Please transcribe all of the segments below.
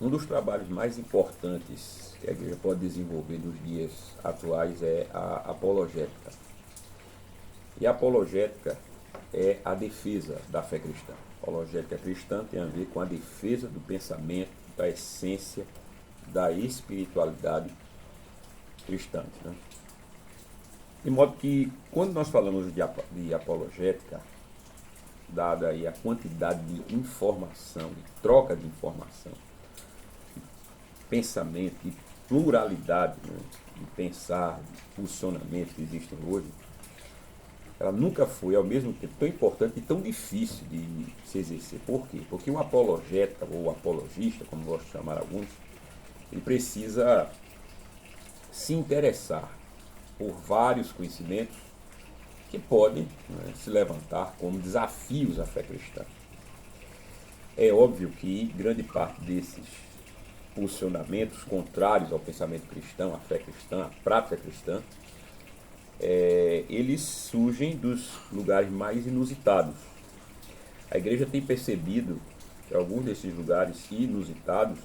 Um dos trabalhos mais importantes que a igreja pode desenvolver nos dias atuais é a apologética. E a apologética é a defesa da fé cristã. A apologética cristã tem a ver com a defesa do pensamento, da essência, da espiritualidade cristã. Né? De modo que, quando nós falamos de apologética, dada aí a quantidade de informação, de troca de informação, pensamento e pluralidade, né, de pensar, de posicionamentos que existem hoje, ela nunca foi, ao mesmo tempo, tão importante e tão difícil de se exercer. Por quê? Porque o apologeta, ou apologista, como gosto de chamar alguns, ele precisa se interessar por vários conhecimentos que podem, né, se levantar como desafios à fé cristã. É óbvio que grande parte desses posicionamentos contrários ao pensamento cristão, à fé cristã, à prática cristã, eles surgem dos lugares mais inusitados. A igreja tem percebido que alguns desses lugares inusitados,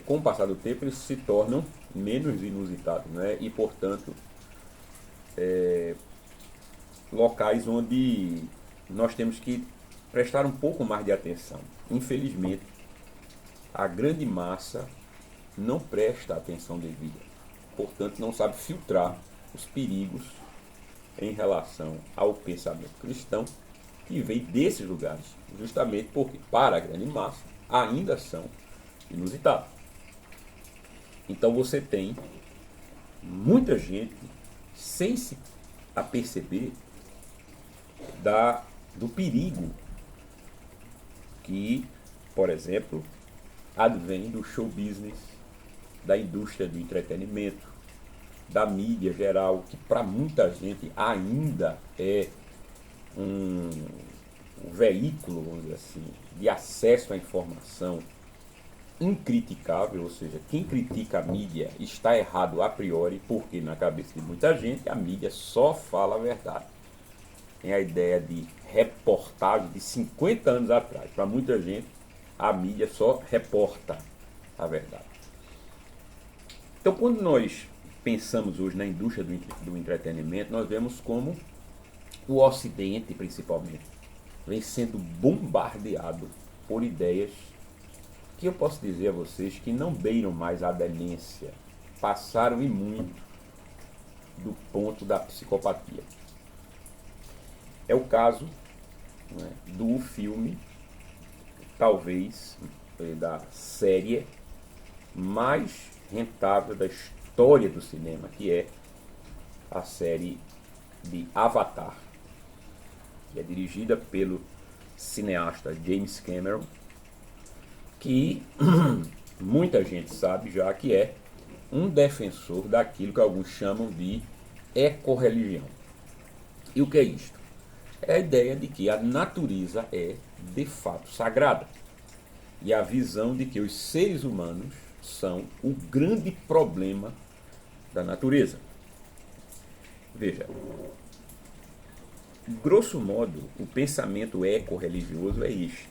com o passar do tempo, eles se tornam menos inusitados, né? E, portanto, locais onde nós temos que prestar um pouco mais de atenção. Infelizmente, a grande massa não presta atenção devida, portanto não sabe filtrar os perigos em relação ao pensamento cristão que vem desses lugares, justamente porque para a grande massa ainda são inusitados. Então você tem muita gente sem se aperceber do perigo que, por exemplo, advém do show business, da indústria do entretenimento, da mídia geral, que para muita gente ainda é um veículo, vamos dizer assim, de acesso à informação incriticável, ou seja, quem critica a mídia está errado a priori, porque na cabeça de muita gente a mídia só fala a verdade. Tem a ideia de reportagem de 50 anos atrás. Para muita gente, a mídia só reporta a verdade. Então, quando nós pensamos hoje na indústria do entretenimento, nós vemos como o Ocidente, principalmente, vem sendo bombardeado por ideias que eu posso dizer a vocês que não beiram mais a demência, passaram e muito do ponto da psicopatia. É o caso, né, do filme, talvez, da série mais rentável da história do cinema, que é a série de Avatar, que é dirigida pelo cineasta James Cameron, que muita gente sabe já que é um defensor daquilo que alguns chamam de ecorreligião. E o que é isto? É a ideia de que a natureza é, de fato, sagrada. E a visão de que os seres humanos são o grande problema da natureza. Veja, grosso modo, o pensamento eco-religioso é este.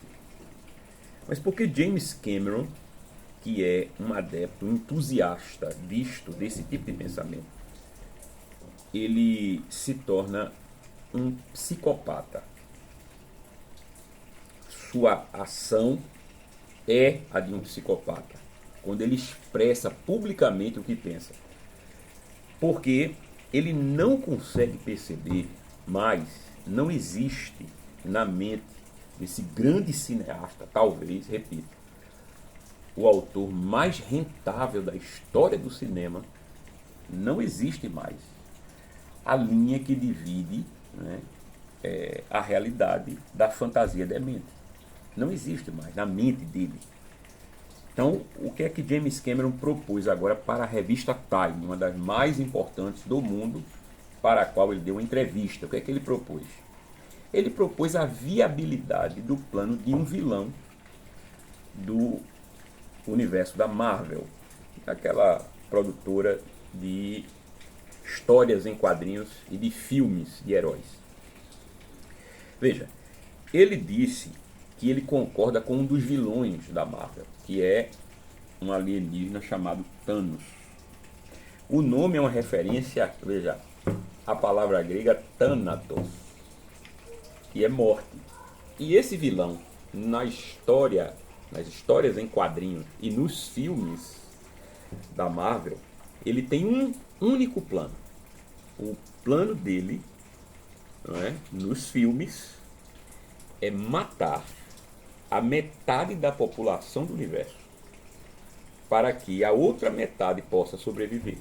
Mas por que James Cameron, que é um adepto, um entusiasta desse tipo de pensamento, ele se torna um psicopata? Sua ação é a de um psicopata, quando ele expressa publicamente o que pensa. Porque ele não consegue perceber mais, não existe na mente desse grande cineasta, talvez, repito, o autor mais rentável da história do cinema, não existe mais a linha que divide, né, a realidade da fantasia demente. Não existe mais na mente dele. Então, o que é que James Cameron propôs agora para a revista Time, uma das mais importantes do mundo, para a qual ele deu uma entrevista? O que é que ele propôs? Ele propôs a viabilidade do plano de um vilão do universo da Marvel, aquela produtora de histórias em quadrinhos e de filmes de heróis. Veja, ele disse que ele concorda com um dos vilões da Marvel, que é um alienígena chamado Thanos. O nome é uma referência, veja, à palavra grega Thanatos, que é morte. E esse vilão, nas histórias em quadrinhos e nos filmes da Marvel, ele tem um único plano. O plano dele, não é, nos filmes, é matar a metade da população do universo para que a outra metade possa sobreviver.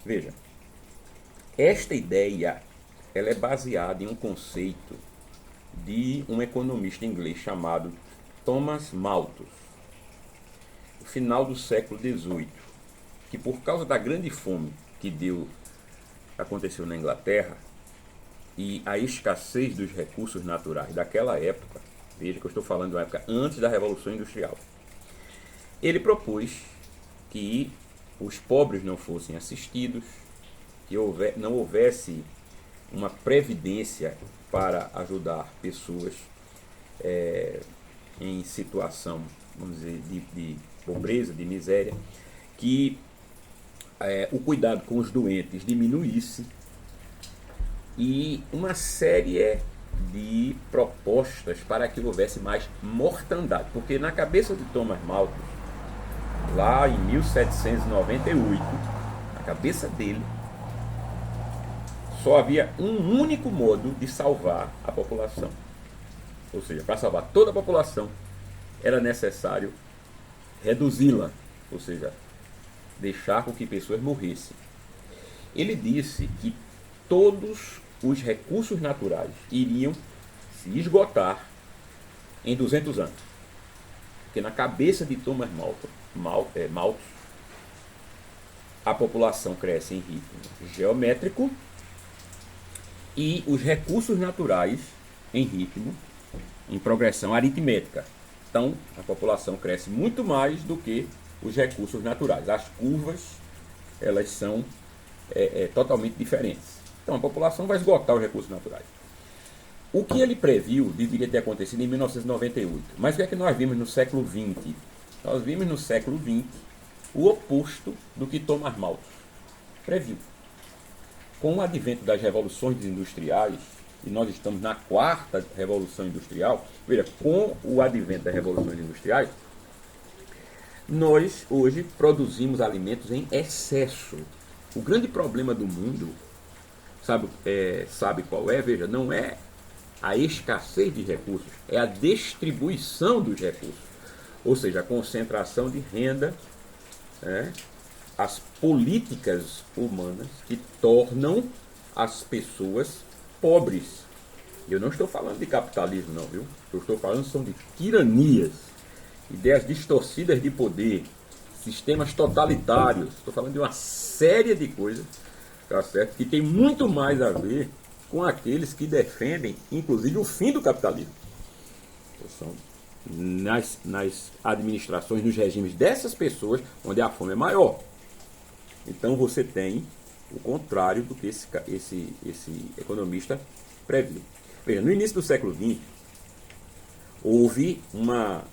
Veja, esta ideia ela é baseada em um conceito de um economista inglês chamado Thomas Malthus, no final do século XVIII, que por causa da grande fome que aconteceu na Inglaterra e a escassez dos recursos naturais daquela época, veja que eu estou falando de uma época antes da Revolução Industrial, ele propôs que os pobres não fossem assistidos, que não houvesse uma previdência para ajudar pessoas em situação, vamos dizer, de pobreza, de miséria, que o cuidado com os doentes diminuísse, e uma série de propostas para que houvesse mais mortandade, porque na cabeça de Thomas Malthus, lá em 1798, na cabeça dele, só havia um único modo de salvar a população. Ou seja, para salvar toda a população, era necessário reduzi-la, ou seja, deixar com que pessoas morressem. Ele disse que todos os recursos naturais iriam se esgotar em 200 anos. Porque na cabeça de Thomas Malthus, a população cresce em ritmo geométrico e os recursos naturais em progressão aritmética. Então, a população cresce muito mais do que os recursos naturais. As curvas, elas são totalmente diferentes. Então, a população vai esgotar os recursos naturais. O que ele previu deveria ter acontecido em 1998. Mas o que é que nós vimos no século XX? Nós vimos no século XX o oposto do que Thomas Malthus previu. Com o advento das revoluções industriais, e nós estamos na quarta revolução industrial, veja, com o advento das revoluções industriais, nós hoje produzimos alimentos em excesso. O grande problema do mundo, sabe qual é? Veja, não é a escassez de recursos, é a distribuição dos recursos. Ou seja, a concentração de renda, as políticas humanas que tornam as pessoas pobres. Eu não estou falando de capitalismo, não, viu? Eu estou falando são de tiranias, ideias distorcidas de poder, sistemas totalitários. Estou falando de uma série de coisas, tá certo? Que tem muito mais a ver com aqueles que defendem, inclusive, o fim do capitalismo. São nas administrações, nos regimes dessas pessoas, onde a fome é maior. Então você tem o contrário do que esse economista previu. Veja, no início do século XX, houve uma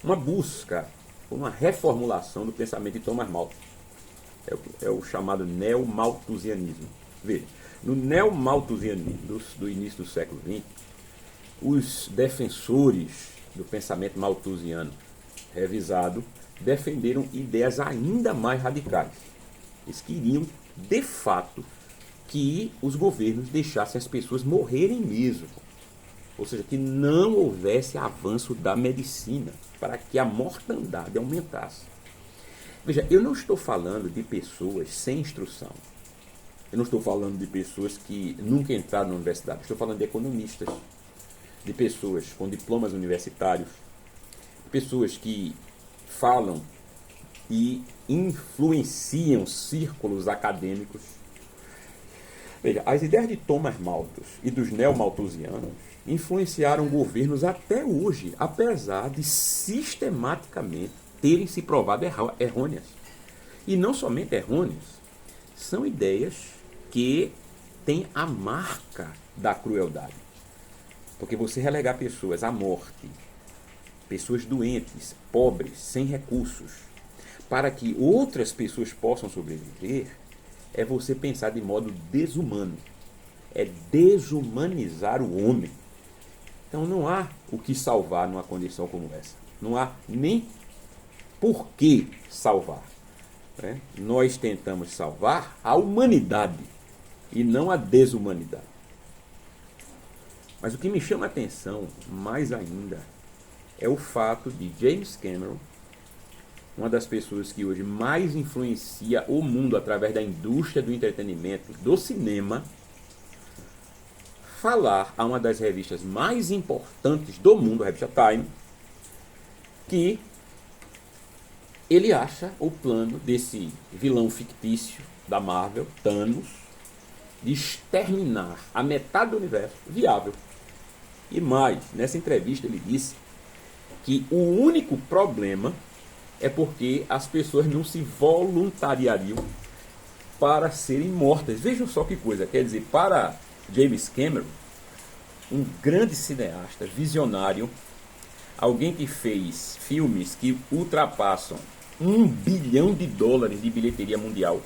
busca, uma reformulação do pensamento de Thomas Malthus. É o chamado neo-malthusianismo. Veja, no neo-malthusianismo do início do século XX, os defensores do pensamento malthusiano revisado defenderam ideias ainda mais radicais. Eles queriam, de fato, que os governos deixassem as pessoas morrerem mesmo. Ou seja, que não houvesse avanço da medicina para que a mortandade aumentasse. Veja, eu não estou falando de pessoas sem instrução. Eu não estou falando de pessoas que nunca entraram na universidade. Estou falando de economistas, de pessoas com diplomas universitários, pessoas que falam e influenciam círculos acadêmicos. Veja, as ideias de Thomas Malthus e dos neo-malthusianos influenciaram governos até hoje, apesar de sistematicamente terem se provado errôneas. E não somente errôneas, são ideias que têm a marca da crueldade. Porque você relegar pessoas à morte, pessoas doentes, pobres, sem recursos, para que outras pessoas possam sobreviver, é você pensar de modo desumano. É desumanizar o homem. Então não há o que salvar numa condição como essa. Não há nem por que salvar. Né? Nós tentamos salvar a humanidade e não a desumanidade. Mas o que me chama a atenção, mais ainda, é o fato de James Cameron, uma das pessoas que hoje mais influencia o mundo através da indústria do entretenimento, do cinema, falar a uma das revistas mais importantes do mundo, a revista Time, que ele acha o plano desse vilão fictício da Marvel, Thanos, de exterminar a metade do universo viável. E mais, nessa entrevista ele disse que o único problema é porque as pessoas não se voluntariariam para serem mortas. Vejam só que coisa, quer dizer, para James Cameron, um grande cineasta, visionário, alguém que fez filmes que ultrapassam $1 bilhão de bilheteria mundial,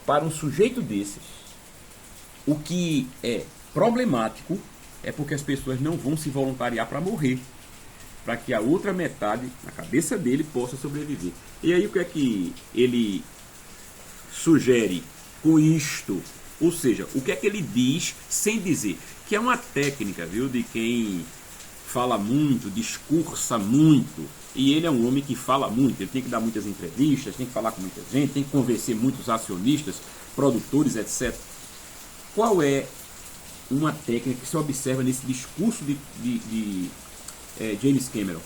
para um sujeito desses, o que é problemático é porque as pessoas não vão se voluntariar para morrer, para que a outra metade, na cabeça dele, possa sobreviver. E aí o que é que ele sugere com isto? Ou seja, o que é que ele diz sem dizer? Que é uma técnica, viu, de quem fala muito, discursa muito. E ele é um homem que fala muito, ele tem que dar muitas entrevistas, tem que falar com muita gente, tem que convencer muitos acionistas, produtores, etc. Qual é uma técnica que se observa nesse discurso de James Cameron?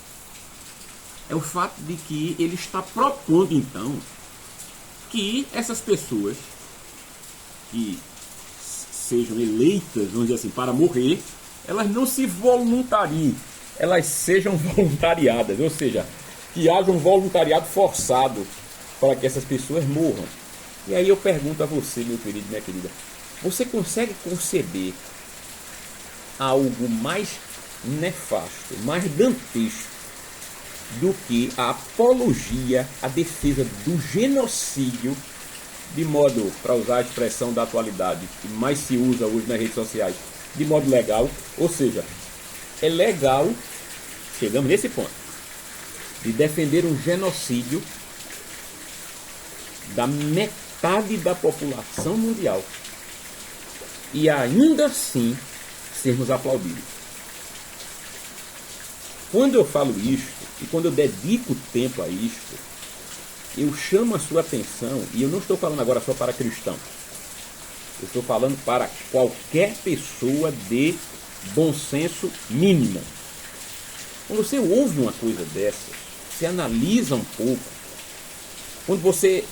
É o fato de que ele está propondo, então, que essas pessoas que sejam eleitas, vamos dizer assim, para morrer, elas não se voluntariem, elas sejam voluntariadas, ou seja, que haja um voluntariado forçado para que essas pessoas morram. E aí eu pergunto a você, meu querido, minha querida, você consegue conceber algo mais nefasto, mais dantesco do que a apologia, a defesa do genocídio, de modo, para usar a expressão da atualidade, que mais se usa hoje nas redes sociais, de modo legal? Ou seja, é legal, chegamos nesse ponto, de defender um genocídio da metade da população mundial e ainda assim sermos aplaudidos. Quando eu falo isto, e quando eu dedico tempo a isto, eu chamo a sua atenção, e eu não estou falando agora só para cristãos, eu estou falando para qualquer pessoa de bom senso mínimo. Quando você ouve uma coisa dessas, você analisa um pouco, quando você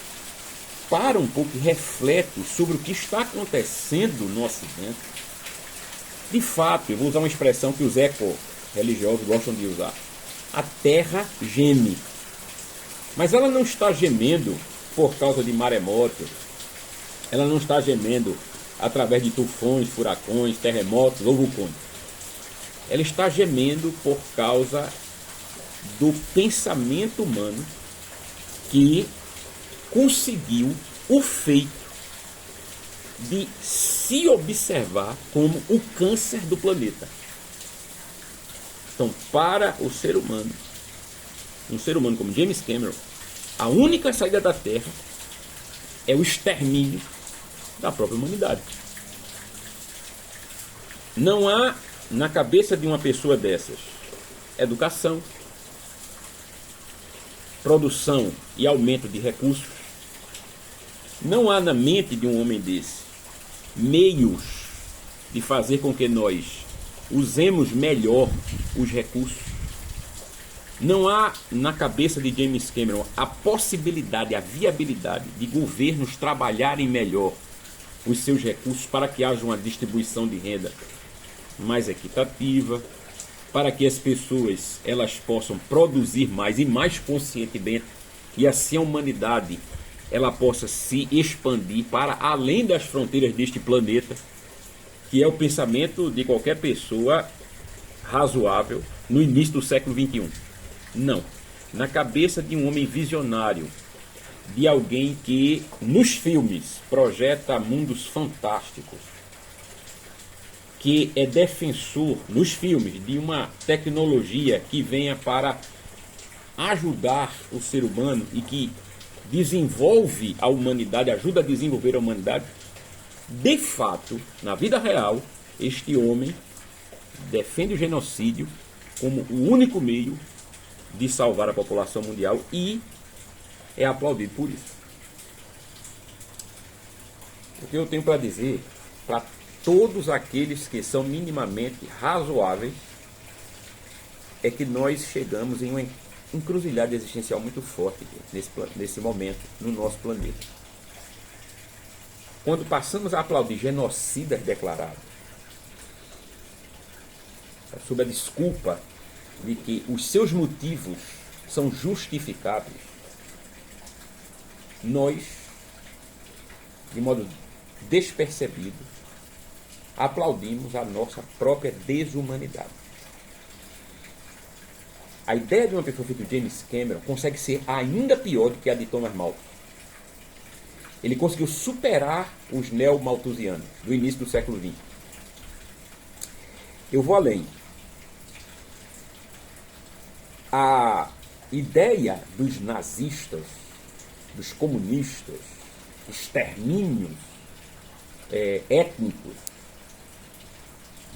para um pouco e reflete sobre o que está acontecendo no Ocidente, de fato, eu vou usar uma expressão que os eco-religiosos gostam de usar, a terra geme. Mas ela não está gemendo por causa de maremotos, ela não está gemendo através de tufões, furacões, terremotos ou vulcões. Ela está gemendo por causa do pensamento humano que conseguiu o feito de se observar como o câncer do planeta. Então, para o ser humano, um ser humano como James Cameron, a única saída da Terra é o extermínio da própria humanidade. Não há na cabeça de uma pessoa dessas educação, produção e aumento de recursos. Não há na mente de um homem desse meios de fazer com que nós usemos melhor os recursos. Não há na cabeça de James Cameron a possibilidade, a viabilidade de governos trabalharem melhor os seus recursos para que haja uma distribuição de renda mais equitativa, para que as pessoas elas possam produzir mais e mais conscientemente, e assim a humanidade ela possa se expandir para além das fronteiras deste planeta, que é o pensamento de qualquer pessoa razoável no início do século XXI. Não. Na cabeça de um homem visionário, de alguém que nos filmes projeta mundos fantásticos, que é defensor nos filmes de uma tecnologia que venha para ajudar o ser humano e que desenvolve a humanidade, ajuda a desenvolver a humanidade, de fato, na vida real, este homem defende o genocídio como o único meio de salvar a população mundial e é aplaudido por isso. O que eu tenho para dizer para todos aqueles que são minimamente razoáveis é que nós chegamos em uma encruzilhada existencial muito forte nesse momento no nosso planeta. Quando passamos a aplaudir genocidas declarados, sob a desculpa de que os seus motivos são justificáveis, nós, de modo despercebido, aplaudimos a nossa própria desumanidade. A ideia de uma pessoa feita James Cameron consegue ser ainda pior do que a de Thomas Malthus. Ele conseguiu superar os neo-malthusianos do início do século XX. Eu vou além. A ideia dos nazistas, dos comunistas, extermínios étnicos,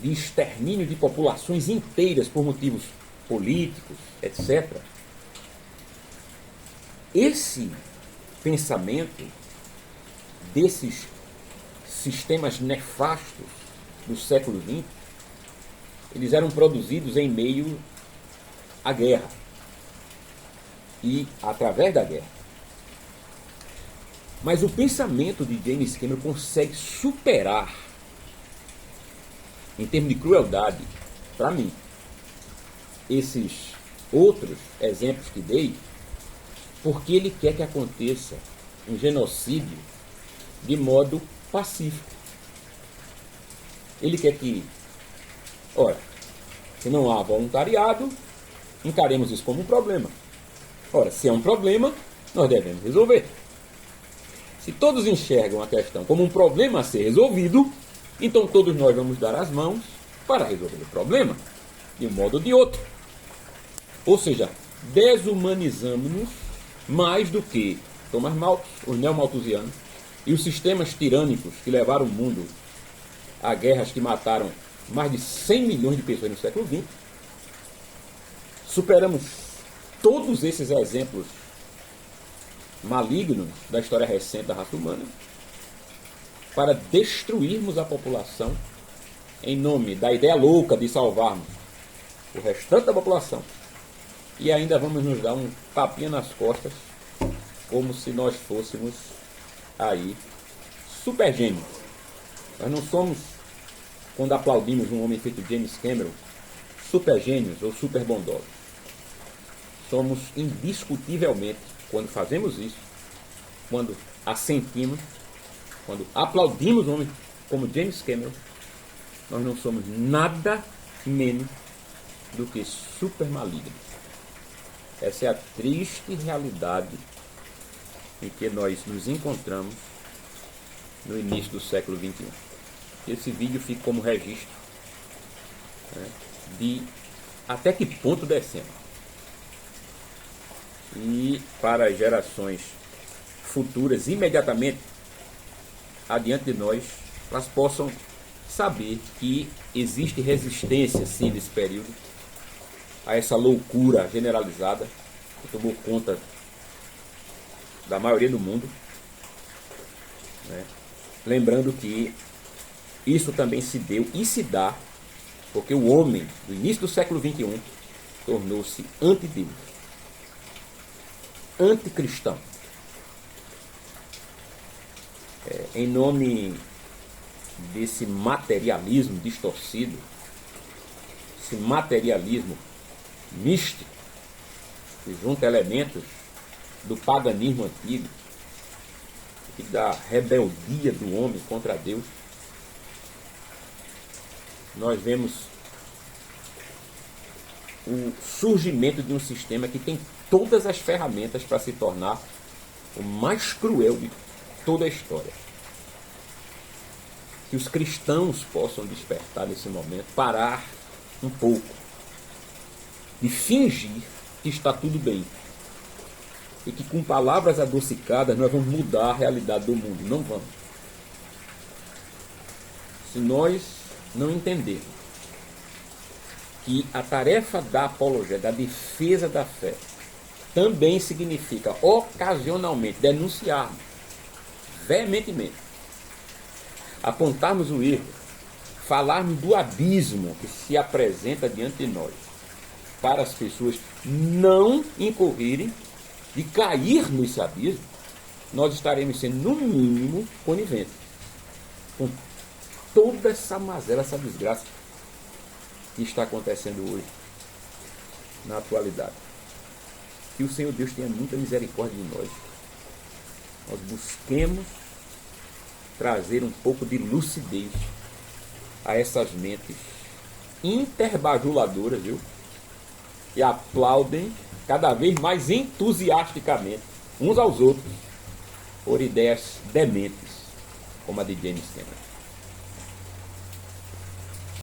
de extermínio de populações inteiras por motivos políticos, etc. Esse pensamento desses sistemas nefastos do século XX, eles eram produzidos em meio à guerra e através da guerra. Mas o pensamento de James Cameron consegue superar, em termos de crueldade, para mim, esses outros exemplos que dei, porque ele quer que aconteça um genocídio de modo pacífico. Ele quer que, ora, se não há voluntariado, encaremos isso como um problema. Ora, se é um problema, nós devemos resolver. Se todos enxergam a questão como um problema a ser resolvido, então todos nós vamos dar as mãos para resolver o problema, de um modo ou de outro. Ou seja, desumanizamos-nos mais do que Thomas Malthus, os neo-malthusianos, e os sistemas tirânicos que levaram o mundo a guerras que mataram mais de 100 milhões de pessoas no século XX. Superamos todos esses exemplos malignos da história recente da raça humana para destruirmos a população em nome da ideia louca de salvarmos o restante da população e ainda vamos nos dar um tapinha nas costas como se nós fôssemos aí super gênios. Nós não somos, quando aplaudimos um homem feito James Cameron, super gênios ou super bondosos. Somos indiscutivelmente, quando fazemos isso, quando assentimos, quando aplaudimos um homem como James Cameron, nós não somos nada menos do que super malignos. Essa é a triste realidade em que nós nos encontramos no início do século XXI. Esse vídeo fica como registro, né, de até que ponto descemos. E para as gerações futuras, imediatamente adiante de nós, elas possam saber que existe resistência, sim, nesse período, a essa loucura generalizada que tomou conta da maioria do mundo, né? Lembrando que isso também se deu e se dá porque o homem, do início do século XXI, tornou-se antideus, anticristão. Em nome desse materialismo distorcido, esse materialismo místico, que junta elementos do paganismo antigo e da rebeldia do homem contra Deus, nós vemos o surgimento de um sistema que tem todas as ferramentas para se tornar o mais cruel de toda a história. Que os cristãos possam despertar nesse momento, parar um pouco de fingir que está tudo bem. E que com palavras adocicadas nós vamos mudar a realidade do mundo. Não vamos. Se nós não entendermos que a tarefa da apologia, da defesa da fé, também significa ocasionalmente denunciarmos veementemente, apontarmos o erro, falarmos do abismo que se apresenta diante de nós, para as pessoas não incorrerem de cair nesse abismo, nós estaremos sendo, no mínimo, coniventes com toda essa mazela, essa desgraça que está acontecendo hoje, na atualidade. Que o Senhor Deus tenha muita misericórdia de nós. Nós busquemos trazer um pouco de lucidez a essas mentes interbajuladoras, viu? E aplaudem cada vez mais entusiasticamente uns aos outros por ideias dementes, como a de James Cameron.